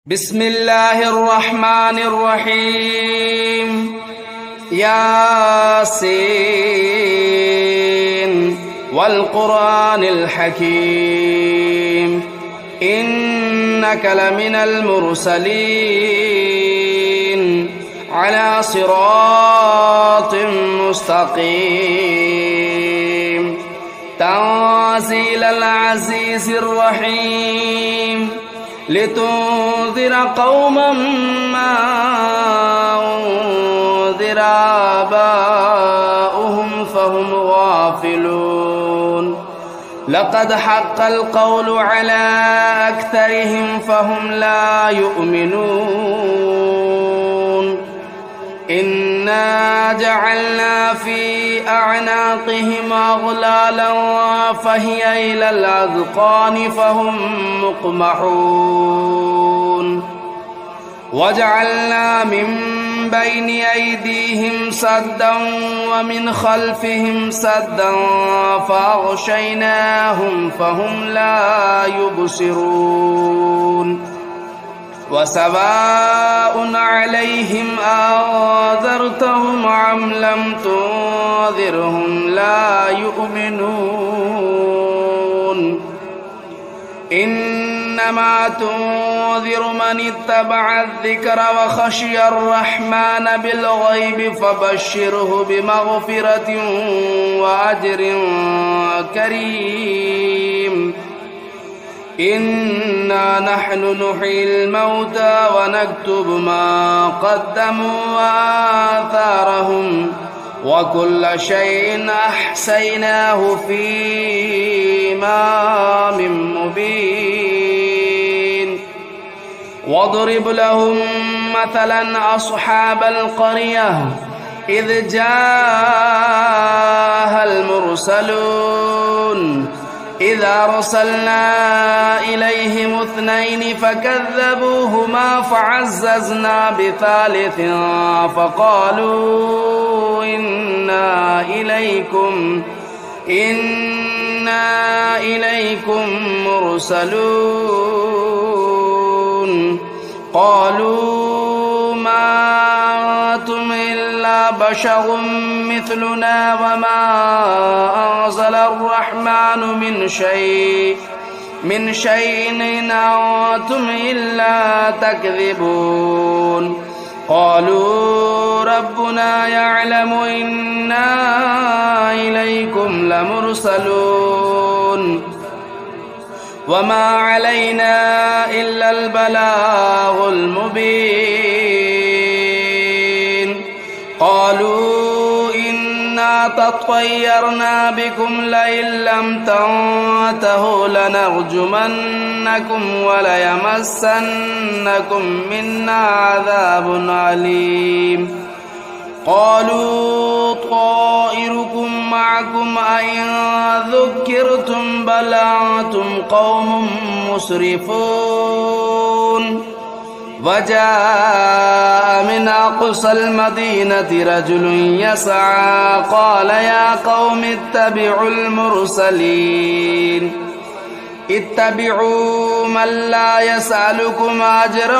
بسم الله الرحمن الرحيم ياسين والقرآن الحكيم إنك لمن المرسلين على صراط مستقيم تنزيل العزيز الرحيم لتنذر قوما ما أنذر آباؤهم فهم غافلون لقد حق القول على أكثرهم فهم لا يؤمنون إنا جعلنا في أعناقهم أغلالا فهي إلى الأذقان فهم مقمحون وجعلنا من بين أيديهم سدا ومن خلفهم سدا فأغشيناهم فهم لا يبصرون وسواء عليهم أنذرتهم أم لم تنذرهم لا يؤمنون إنما تنذر من اتبع الذكر وخشي الرحمن بالغيب فبشره بمغفرة وأجر كريم إنا نحن نحيي الموتى ونكتب ما قدموا وآثارهم وكل شيء أحصيناه في إمام مبين واضرب لهم مثلا أصحاب القرية إذ جاءها المرسلون إذا أرسلنا إليهم اثنين فكذبوهما فعززنا بثالث فقالوا إنا إليكم مرسلون قالوا ما أنتم إلا بشر مثلنا وما أنزل الرحمن من شيء إن أنتم إلا تكذبون قالوا ربنا يعلم إنا إليكم لمرسلون وما علينا إلا البلاغ المبين قالوا إنا تطيرنا بكم لئن لم تنتهوا لنرجمنكم وليمسنكم منا عذاب أليم قالوا طائركم معكم أئن ذكرتم بل أنتم قوم مسرفون وجاء من أقصى المدينة رجل يسعى قال يا قوم اتبعوا المرسلين اتبعوا من لا يسألكم أجرا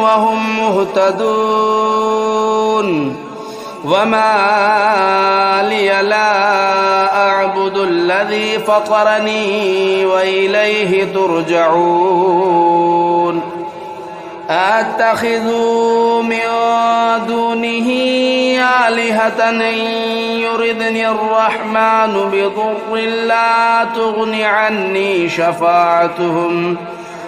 وهم مهتدون وما لي لا أعبد الذي فطرني وإليه ترجعون أتخذوا من دونه آلهة إن يردني الرحمن بضر لا تغن عني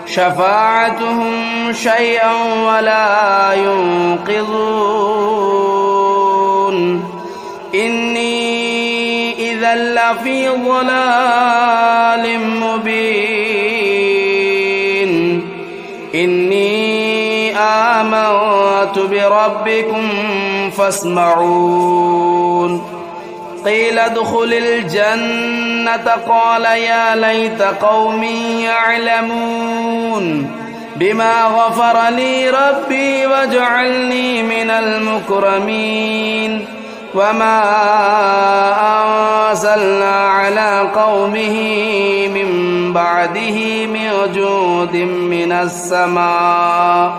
شفاعتهم شيئا ولا ينقذون إني إذا لفي ضلال مبين إني آمنت بربكم فاسمعون قيل ادخل الجنة قال يا ليت قومي يعلمون بما غفر لي ربي وجعلني من المكرمين وما أنزلنا على قومه من بعده من جود من السماء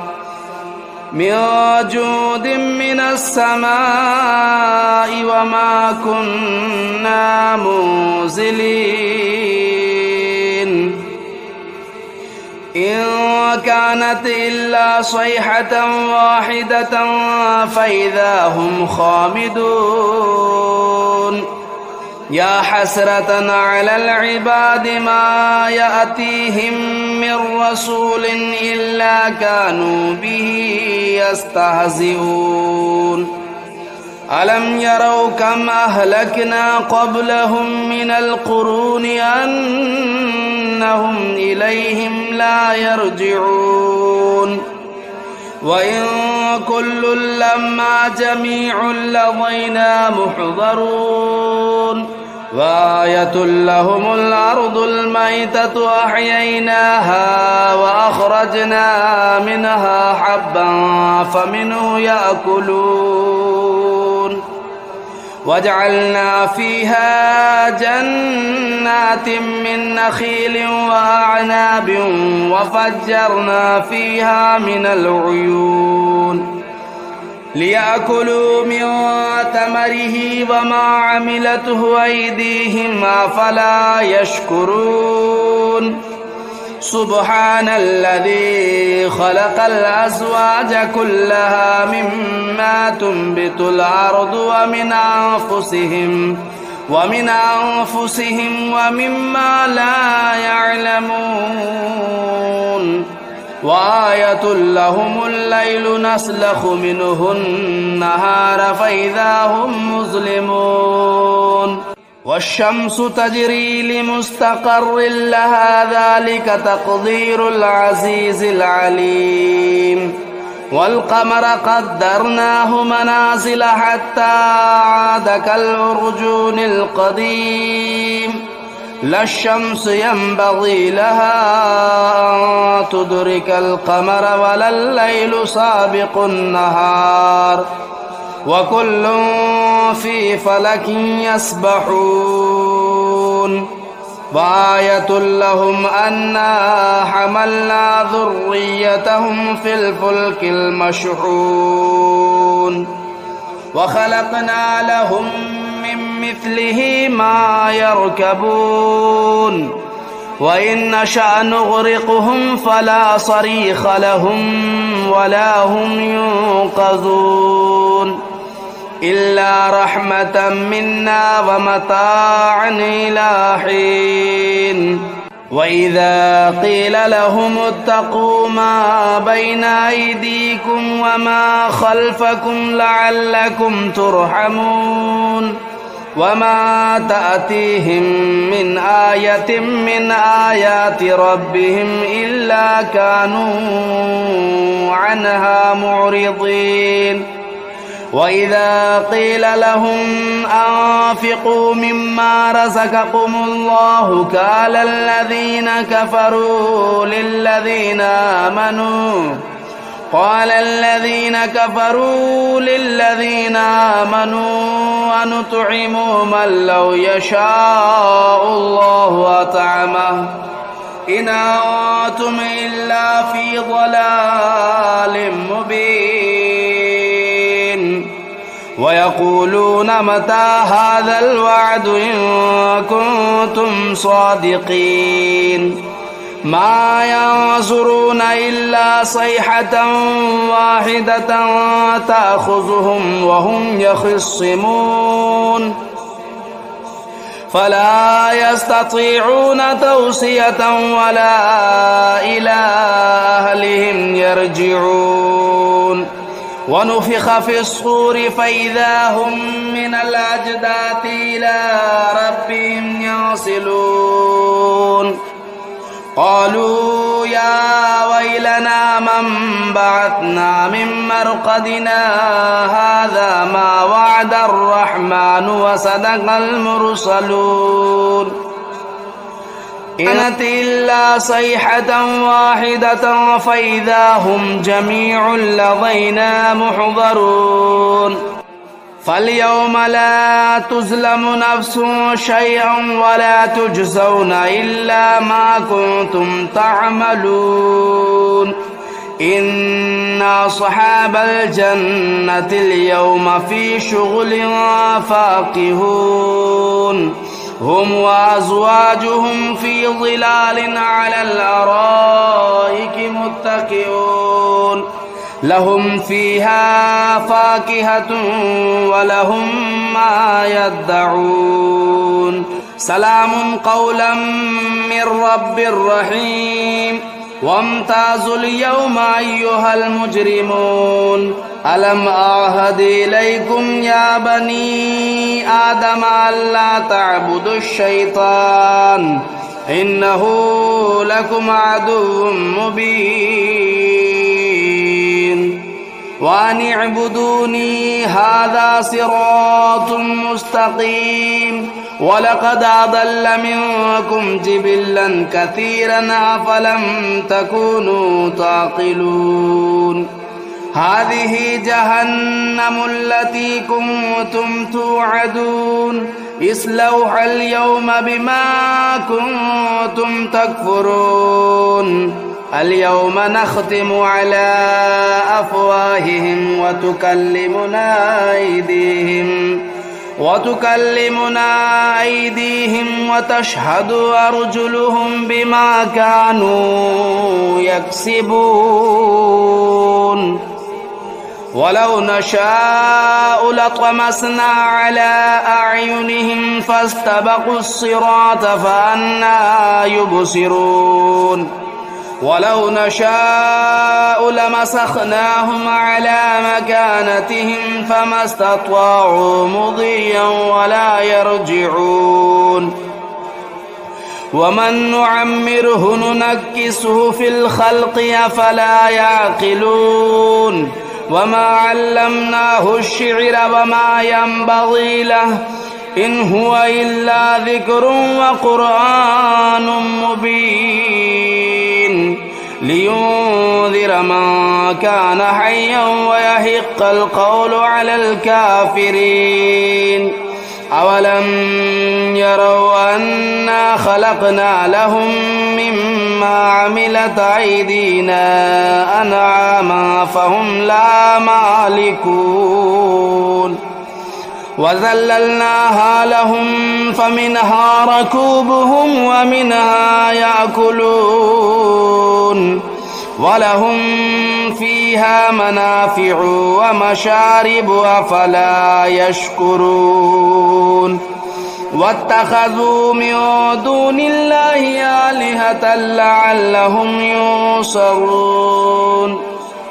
وما كنا منزلين إن كانت إلا صيحة واحدة فإذا هم خامدون يا حسرة على العباد ما يأتيهم من رسول إلا كانوا به يستهزئون ألم يروا كم أهلكنا قبلهم من القرون أنهم إليهم لا يرجعون وإن كل لما جميع لدينا محضرون وآية لهم الأرض الميتة أحييناها وأخرجنا منها حبا فمنه يأكلون وجعلنا فيها جنات من نخيل وأعناب وفجرنا فيها من العيون ليأكلوا من ثمره وما عملته أيديهم أفلا يشكرون سبحان الذي خلق الأزواج كلها مما تنبت الأرض ومن أنفسهم ومما لا يعلمون وآية لهم الليل نسلخ منه النهار فإذا هم مظلمون والشمس تجري لمستقر لها ذلك تقدير العزيز العليم والقمر قدرناه منازل حتى عاد كالعرجون القديم لا الشمس ينبغي لها أن تدرك القمر ولا الليل سابق النهار وكل في فلك يسبحون وآية لهم أنا حملنا ذريتهم في الفلك المشحون وخلقنا لهم من مثله ما يركبون وإن نشأ نغرقهم فلا صريخ لهم ولا هم ينقذون إلا رحمة منا ومتاعا إلى حين وإذا قيل لهم اتقوا ما بين أيديكم وما خلفكم لعلكم ترحمون وما تأتيهم من آية من آيات ربهم إلا كانوا عنها معرضين وإذا قيل لهم أنفقوا مما رزقكم الله قال الذين كفروا للذين آمنوا أنطعم من لو يشاء الله أطعمه إن أنتم إلا في ضلال مبين ويقولون متى هذا الوعد إن كنتم صادقين ما ينظرون إلا صيحة واحدة تأخذهم وهم يخصمون فلا يستطيعون توصية ولا إلى أهلهم يرجعون ونفخ في الصور فإذا هم من الأجداث إلى ربهم ينسلون قالوا يا ويلنا من بعثنا من مرقدنا هذا ما وعد الرحمن وصدق المرسلون إن كانت إلا صيحة واحدة فإذا هم جميع لدينا محضرون فاليوم لا تظلم نفس شيئا ولا تجزون إلا ما كنتم تعملون إن أصحاب الجنة اليوم في شغل فاكهون هم وأزواجهم في ظلال على الأرائك متكئون لهم فيها فاكهة ولهم ما يدعون سلام قولا من رب رحيم وامتازوا اليوم أيها المجرمون ألم أعهد إليكم يا بني آدم ألا تعبدوا الشيطان إنه لكم عدو مبين وأن اعبدوني هذا صراط مستقيم ولقد أضل منكم جبلا كثيرا أفلم تكونوا تعقلون هذه جهنم التي كنتم توعدون اصلوها اليوم بما كنتم تكفرون اليوم نختم على أفواههم وتكلمنا أيديهم وتشهد أرجلهم بما كانوا يكسبون ولو نشاء لطمسنا على أعينهم فاستبقوا الصراط فأنى يبصرون ولو نشاء لمسخناهم على مكانتهم فما استطاعوا مضيا ولا يرجعون ومن نعمره ننكسه في الخلق أفلا يعقلون وما علمناه الشعر وما ينبغي له إن هو إلا ذكر وقرآن مبين لينذر من كان حيا ويحق القول على الكافرين أولم يروا أنا خلقنا لهم مما عملت أيدينا أنعاما فهم لا مالكون وذللناها لهم فمنها ركوبهم ومنها يأكلون ولهم فيها منافع ومشارب أفلا يشكرون واتخذوا من دون الله آلهة لعلهم ينصرون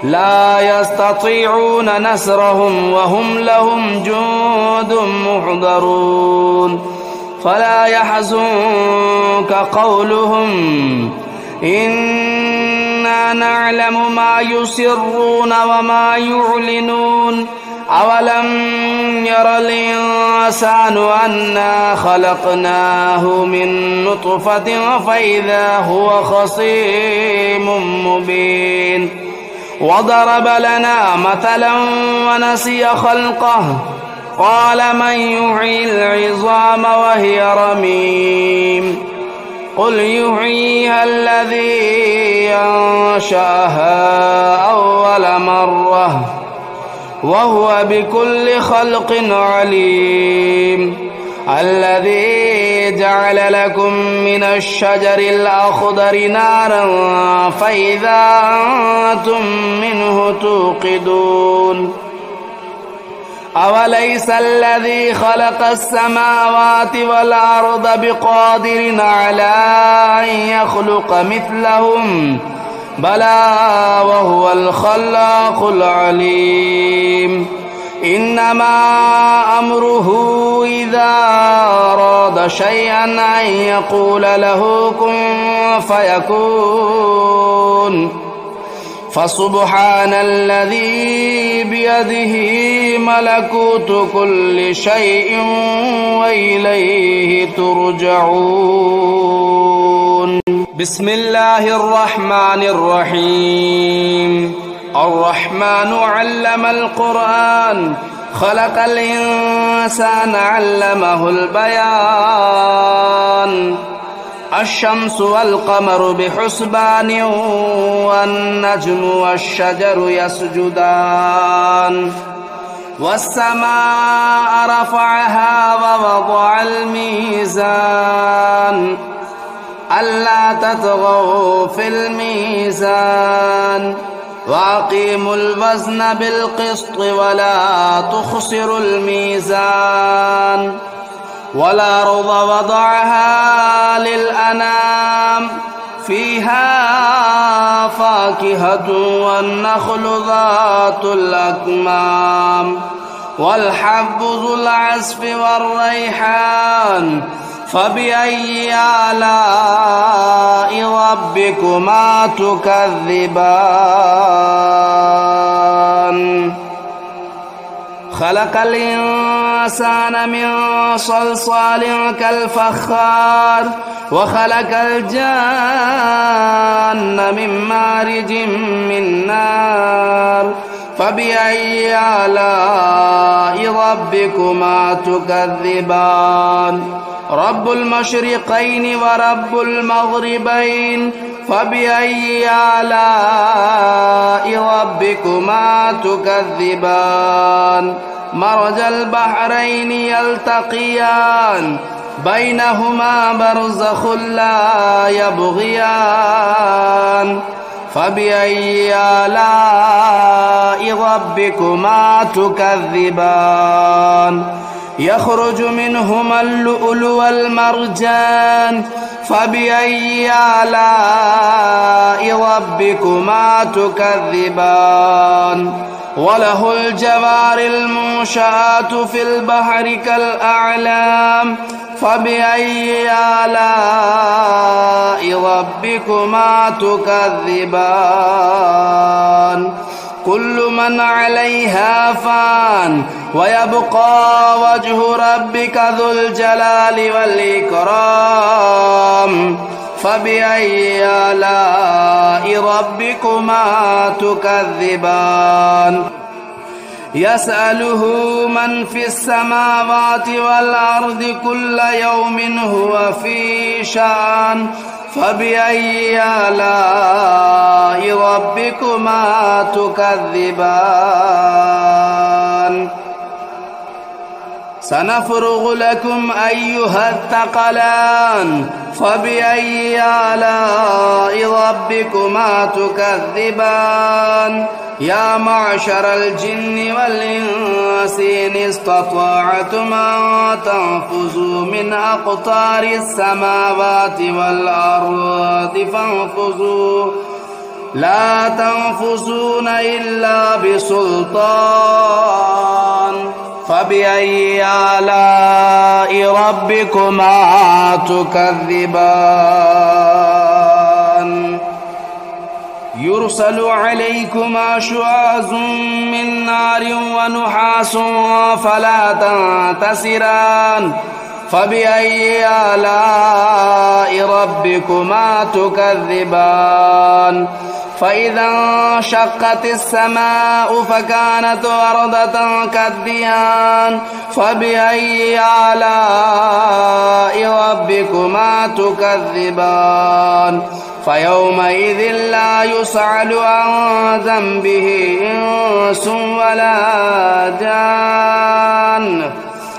لا يستطيعون نصرهم وهم لهم جند محضرون فلا يحزنك قولهم إنا نعلم ما يسرون وما يعلنون أولم ير الإنسان أنا خلقناه من نطفة فإذا هو خصيم مبين وضرب لنا مثلا ونسي خلقه قال من يحيي العظام وهي رميم قل يحييها الذي أنشأها أول مرة وهو بكل خلق عليم الذي جعل لكم من الشجر الأخضر نارا فإذا أنتم منه توقدون أوليس الذي خلق السماوات والأرض بقادر على أن يخلق مثلهم بلى وهو الخلاق العليم إنما أمره إذا أراد شيئا أن يقول له كن فيكون فسبحان الذي بيده ملكوت كل شيء وإليه ترجعون بسم الله الرحمن الرحيم الرحمن علم القرآن خلق الإنسان علمه البيان الشمس والقمر بحسبان والنجم والشجر يسجدان والسماء رفعها ووضع الميزان ألا تطغوا في الميزان وأقيموا الوزن بالقسط ولا تخسروا الميزان والأرض وضعها للأنام فيها فاكهة والنخل ذات الأكمام والحب ذو العصف والريحان فبأي آلاء ربكما تكذبان خلق الإنسان من صلصال كالفخار وخلق الجان من مارج من نار فبأي آلاء ربكما تكذبان رب المشرقين ورب المغربين فبأي آلاء ربكما تكذبان مرج البحرين يلتقيان بينهما برزخ لا يبغيان فبأي آلاء ربكما تكذبان يخرج منهما اللؤلؤ والمرجان فبأي آلاء ربكما تكذبان وله الجوار المنشآت في البحر كالأعلام فبأي آلاء ربكما تكذبان كل من عليها فان ويبقى وجه ربك ذو الجلال والإكرام فبأي آلاء ربكما تكذبان يسأله من في السماوات والأرض كل يوم هو في شأن فبأي آلاء ربكما تكذبان سنفرغ لكم أيها الثقلان فبأي آلاء ربكما تكذبان يا معشر الجن والإنس إن استطعتم أن تنفذوا من أقطار السماوات والأرض فانفذوا لا تنفذون إلا بسلطان فبأي آلاء ربكما تكذبان يرسل عليكما شواظ من نار ونحاس فلا تنتصران فبأي آلاء ربكما تكذبان فإذا انشقت السماء فكانت وردة كالدهان فبأي آلاء ربكما تكذبان فيومئذ لا يسأل عن ذنبه إنس ولا جان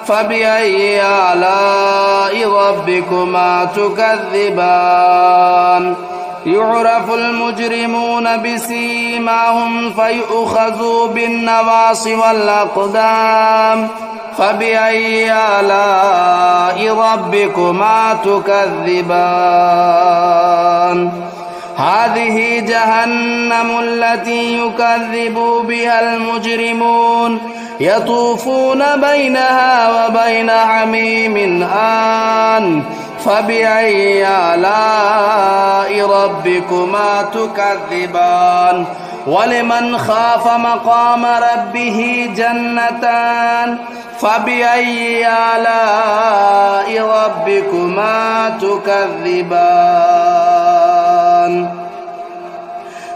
فبأي آلاء ربكما تكذبان يعرف المجرمون بسيماهم فيؤخذوا بالنواصي والأقدام فبأي آلاء ربكما تكذبان هذه جهنم التي يكذب بها المجرمون يطوفون بينها وبين حميم آن فبأي آلاء ربكما تكذبان ولمن خاف مقام ربه جنتان فبأي آلاء ربكما تكذبان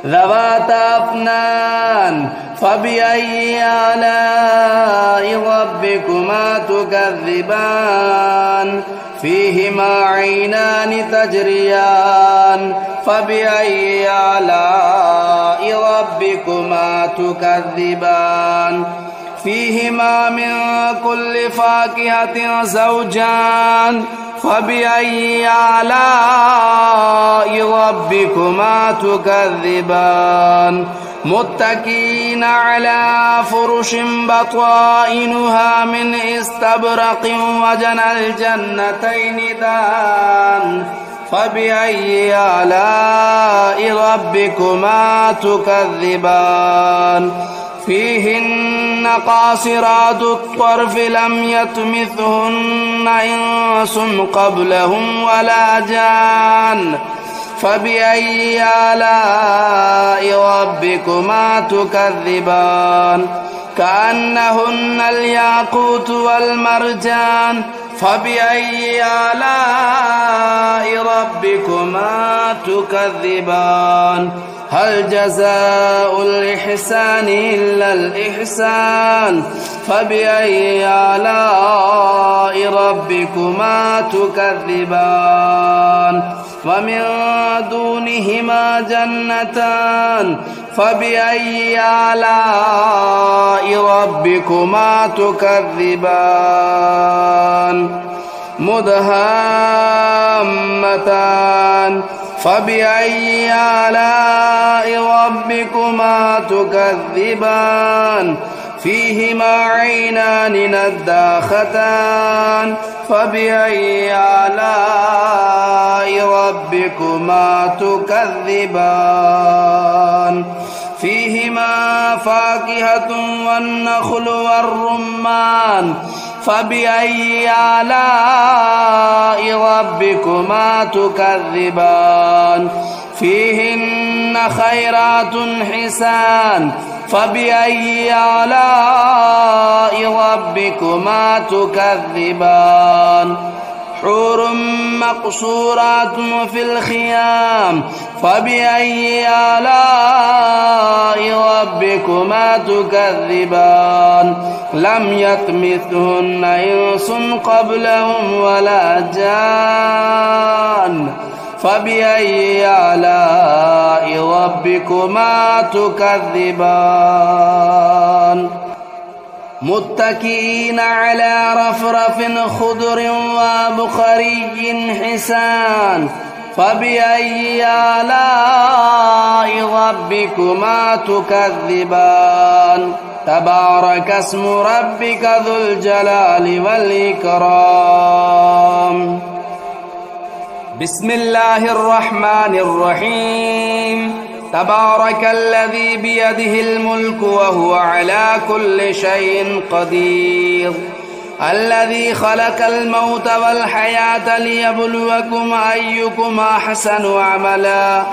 ذواتا أفنان فبأي آلاء ربكما تكذبان فيهما عينان تجريان فبأي آلاء ربكما تكذبان فيهما من كل فاكهة زوجان فبأي آلاء ربكما تكذبان متكئين على فرش بطائنها من استبرق وجنى الجنتين دان فبأي آلاء ربكما تكذبان فيهن قاصرات الطرف لم يطمثهن إنس قبلهم ولا جان فبأي آلاء ربكما تكذبان كأنهن الياقوت والمرجان فبأي آلاء ربكما تكذبان هل جزاء الإحسان إلا الإحسان فبأي آلاء ربكما تكذبان ومن دونهما جنتان فبأي آلاء ربكما تكذبان مدهامتان فبأي آلاء ربكما تكذبان فيهما عينان نضاختان فبأي آلاء ربكما تكذبان فيهما فاكهة والنخل والرمان فبأي آلاء ربكما تكذبان فيهن خيرات حسان فبأي آلاء ربكما تكذبان حور مقصورات في الخيام فبأي آلاء ربكما تكذبان لم يطمثهن إنس قبلهم ولا جان فبأي آلاء ربكما تكذبان متكئين على رفرف خضر وبخري حسان فبأي آلاء ربكما تكذبان تبارك اسم ربك ذو الجلال والإكرام بسم الله الرحمن الرحيم تبارك الذي بيده الملك وهو على كل شيء قدير الذي خلق الموت والحياة ليبلوكم أيكم أحسن عملا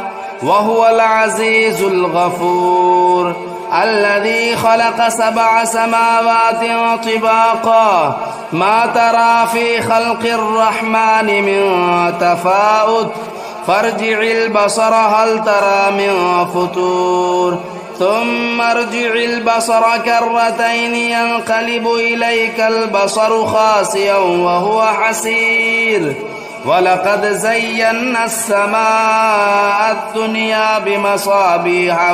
وهو العزيز الغفور الذي خلق 7 سماوات طباقا ما ترى في خلق الرحمن من تفاوت فارجع البصر هل ترى من فطور ثم ارجع البصر كرتين ينقلب إليك البصر خاسئا وهو حسير ولقد زينا السماء الدنيا بمصابيح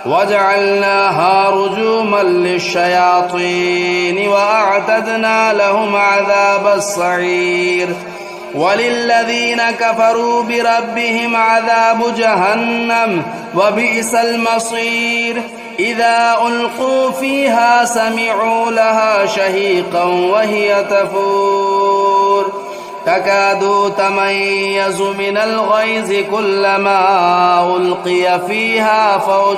وجعلناها رجوما للشياطين وأعتدنا لهم عذاب السعير وللذين كفروا بربهم عذاب جهنم وبئس المصير إذا ألقوا فيها سمعوا لها شهيقا وهي تفور تكاد تميز من الغيظ كلما ألقي فيها فوج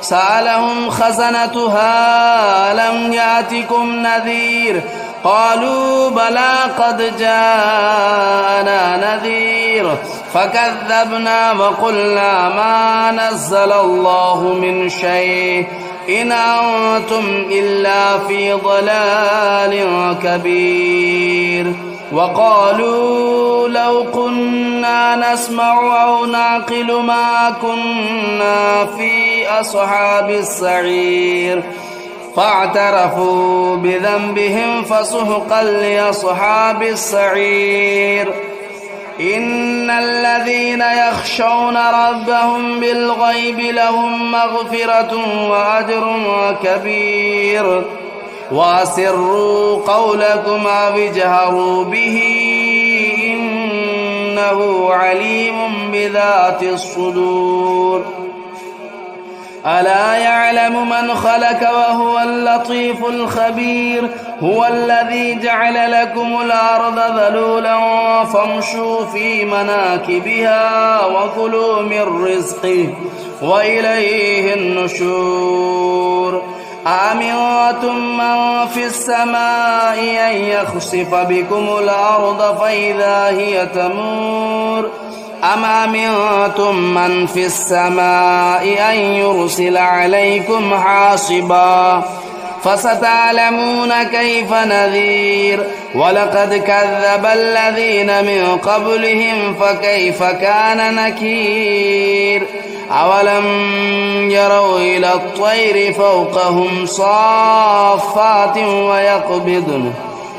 سألهم خزنتها ألم يأتكم نذير قالوا بلى قد جاءنا نذير فكذبنا وقلنا ما نزل الله من شيء إن أنتم إلا في ضلال كبير وقالوا لو كنا نسمع أو نعقل ما كنا في أصحاب السعير فاعترفوا بذنبهم فسحقا لأصحاب السعير إن الذين يخشون ربهم بالغيب لهم مغفرة وأجر كبير وأسروا قولكم أو اجهروا به إنه عليم بذات الصدور ألا يعلم من خلق وهو اللطيف الخبير هو الذي جعل لكم الأرض ذلولا فامشوا في مناكبها وكلوا من رزقه وإليه النشور أأمنتم من في السماء أن يخسف بكم الأرض فإذا هي تمور أم أمنتم من في السماء أن يرسل عليكم حاصبا فستعلمون كيف نذير ولقد كذب الذين من قبلهم فكيف كان نكير أولم يروا إلى الطير فوقهم صافات ويقبضن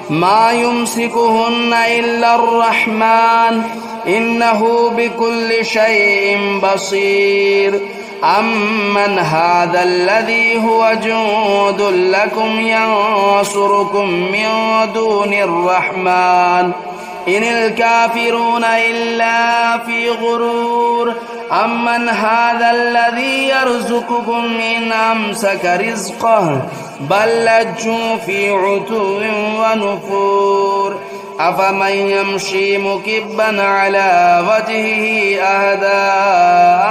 ما يمسكهن إلا الرحمن إنه بكل شيء بصير أمن هذا الذي هو جند لكم ينصركم من دون الرحمن إن الكافرون إلا في غرور أمن هذا الذي يرزقكم إن أمسك رزقه بل لجوا في عتو ونفور أفمن يمشي مكبا على وجهه أهدى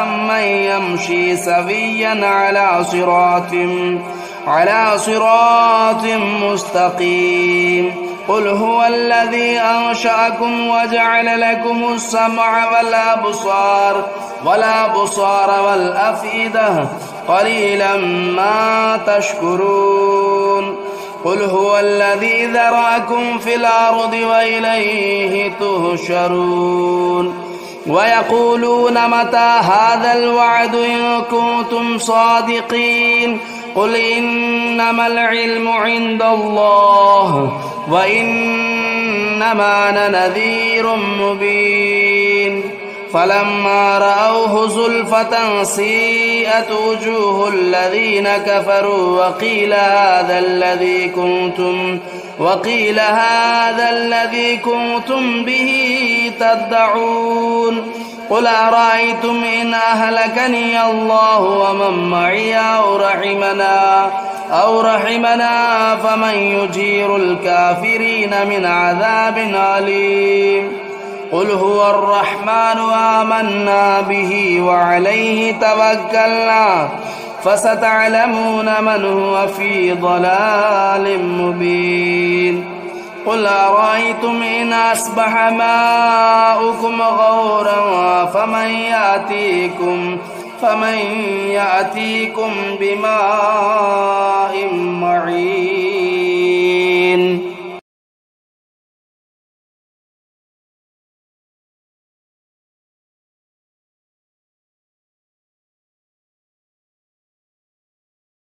أمن يمشي سويا على صراط مستقيم قل هو الذي أنشأكم وجعل لكم السمع والأبصار والأفئدة قليلا ما تشكرون قل هو الذي ذرأكم في الأرض وإليه تهشرون ويقولون متى هذا الوعد إن كنتم صادقين قل إنما العلم عند الله وإنما أنا نذير مبين فلما رأوه زلفة سيئت وجوه الذين كفروا وقيل هذا الذي كنتم به تدعون قل أرأيتم إن أهلكني الله ومن معي أو رحمنا فمن يجير الكافرين من عذاب أليم قل هو الرحمن آمنا به وعليه توكلنا فستعلمون من هو في ضلال مبين قل أرأيتم إن أصبح ماؤكم غورا فمن يأتيكم بماء معين